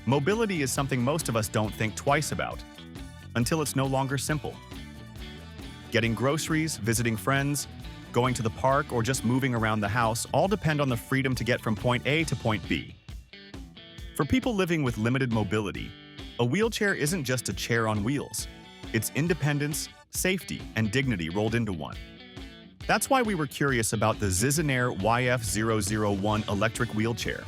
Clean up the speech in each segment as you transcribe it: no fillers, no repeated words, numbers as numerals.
Mobility is something most of us don't think twice about, until it's no longer simple. Getting groceries, visiting friends, going to the park, or just moving around the house all depend on the freedom to get from point A to point B. For people living with limited mobility, a wheelchair isn't just a chair on wheels. It's independence, safety, and dignity rolled into one. That's why we were curious about the Zygenair YF001 Electric Wheelchair.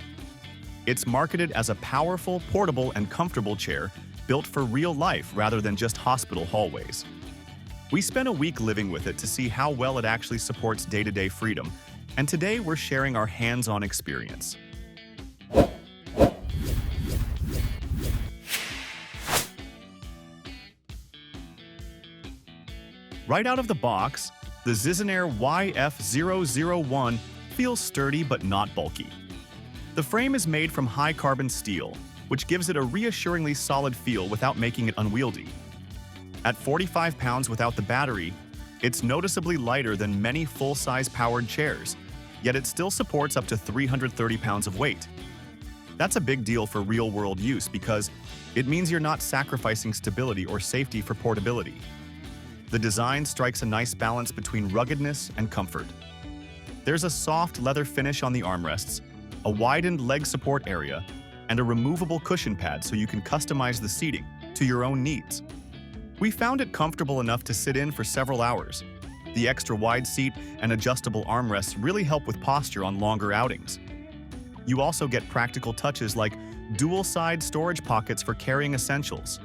It's marketed as a powerful, portable, and comfortable chair built for real life rather than just hospital hallways. We spent a week living with it to see how well it actually supports day-to-day freedom, and today we're sharing our hands-on experience. Right out of the box, the Zygenair YF001 feels sturdy but not bulky. The frame is made from high-carbon steel, which gives it a reassuringly solid feel without making it unwieldy. At 45 pounds without the battery, it's noticeably lighter than many full-size powered chairs, yet it still supports up to 330 pounds of weight. That's a big deal for real-world use because it means you're not sacrificing stability or safety for portability. The design strikes a nice balance between ruggedness and comfort. There's a soft leather finish on the armrests, a widened leg support area, and a removable cushion pad so you can customize the seating to your own needs. We found it comfortable enough to sit in for several hours. The extra wide seat and adjustable armrests really help with posture on longer outings. You also get practical touches like dual-side storage pockets for carrying essentials.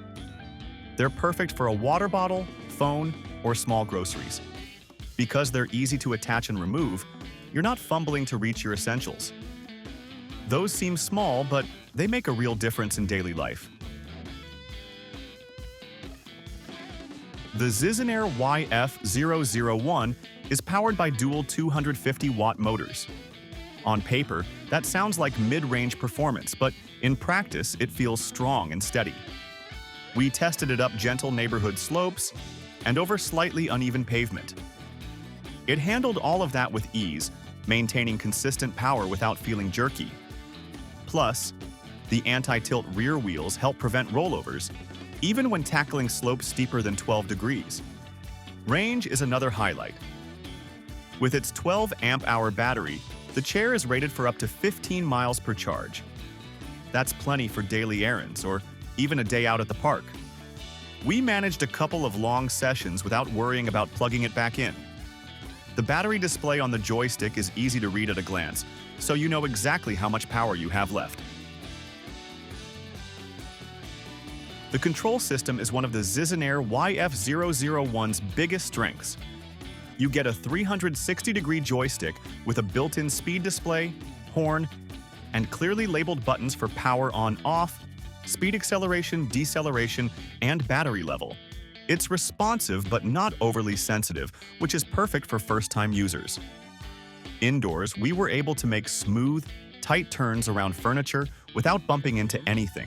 They're perfect for a water bottle, phone, or small groceries. Because they're easy to attach and remove, you're not fumbling to reach your essentials. Those seem small, but they make a real difference in daily life. The Zygenair YF001 is powered by dual 250-watt motors. On paper, that sounds like mid-range performance, but in practice, it feels strong and steady. We tested it up gentle neighborhood slopes and over slightly uneven pavement. It handled all of that with ease, maintaining consistent power without feeling jerky. Plus, the anti-tilt rear wheels help prevent rollovers, even when tackling slopes steeper than 12 degrees. Range is another highlight. With its 12 amp-hour battery, the chair is rated for up to 15 miles per charge. That's plenty for daily errands or even a day out at the park. We managed a couple of long sessions without worrying about plugging it back in. The battery display on the joystick is easy to read at a glance, so you know exactly how much power you have left. The control system is one of the Zygenair YF001's biggest strengths. You get a 360-degree joystick with a built-in speed display, horn, and clearly labeled buttons for power on/off, speed acceleration, deceleration, and battery level. It's responsive but not overly sensitive, which is perfect for first-time users. Indoors, we were able to make smooth, tight turns around furniture without bumping into anything.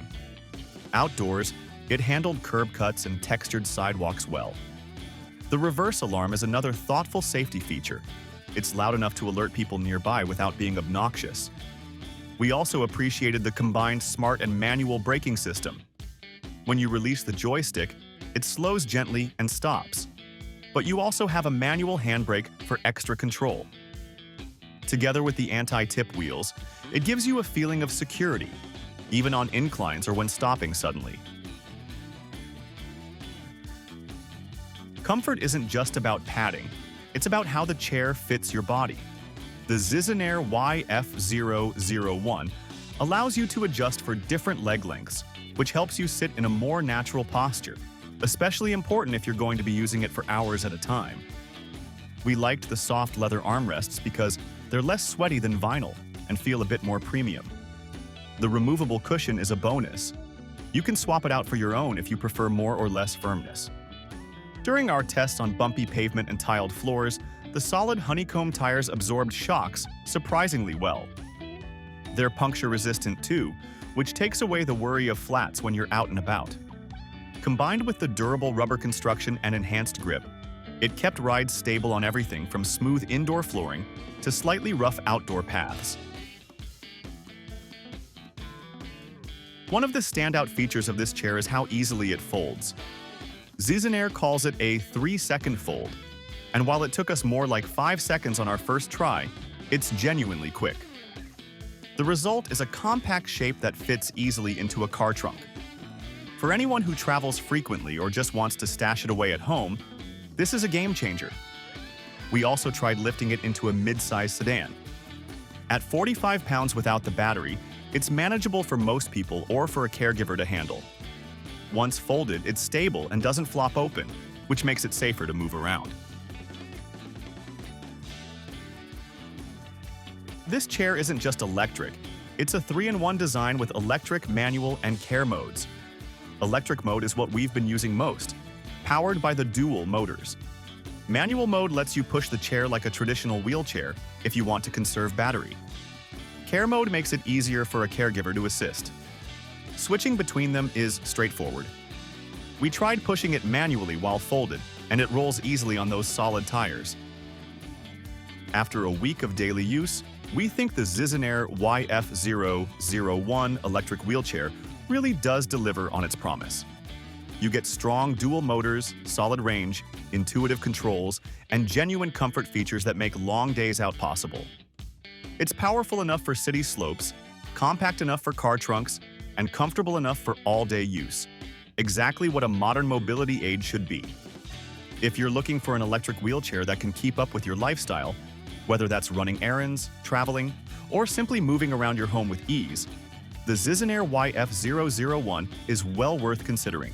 Outdoors, it handled curb cuts and textured sidewalks well. The reverse alarm is another thoughtful safety feature. It's loud enough to alert people nearby without being obnoxious. We also appreciated the combined smart and manual braking system. When you release the joystick, it slows gently and stops. But you also have a manual handbrake for extra control. Together with the anti-tip wheels, it gives you a feeling of security, even on inclines or when stopping suddenly. Comfort isn't just about padding, it's about how the chair fits your body. The Zygenair YF001 allows you to adjust for different leg lengths, which helps you sit in a more natural posture, especially important if you're going to be using it for hours at a time. We liked the soft leather armrests because they're less sweaty than vinyl and feel a bit more premium. The removable cushion is a bonus. You can swap it out for your own if you prefer more or less firmness. During our tests on bumpy pavement and tiled floors, the solid honeycomb tires absorbed shocks surprisingly well. They're puncture-resistant too, which takes away the worry of flats when you're out and about. Combined with the durable rubber construction and enhanced grip, it kept rides stable on everything from smooth indoor flooring to slightly rough outdoor paths. One of the standout features of this chair is how easily it folds. Zygenair calls it a 3-second fold, and while it took us more like 5 seconds on our first try, it's genuinely quick. The result is a compact shape that fits easily into a car trunk. For anyone who travels frequently or just wants to stash it away at home, this is a game changer. We also tried lifting it into a mid-size sedan. At 45 pounds without the battery, it's manageable for most people or for a caregiver to handle. Once folded, it's stable and doesn't flop open, which makes it safer to move around. This chair isn't just electric, it's a 3-in-1 design with electric, manual, and care modes. Electric mode is what we've been using most, powered by the dual motors. Manual mode lets you push the chair like a traditional wheelchair if you want to conserve battery. Care mode makes it easier for a caregiver to assist. Switching between them is straightforward. We tried pushing it manually while folded, and it rolls easily on those solid tires. After a week of daily use, we think the Zygenair YF001 Electric Wheelchair really does deliver on its promise. You get strong dual motors, solid range, intuitive controls, and genuine comfort features that make long days out possible. It's powerful enough for city slopes, compact enough for car trunks, and comfortable enough for all-day use. Exactly what a modern mobility aid should be. If you're looking for an electric wheelchair that can keep up with your lifestyle, whether that's running errands, traveling, or simply moving around your home with ease, the Zygenair YF001 is well worth considering.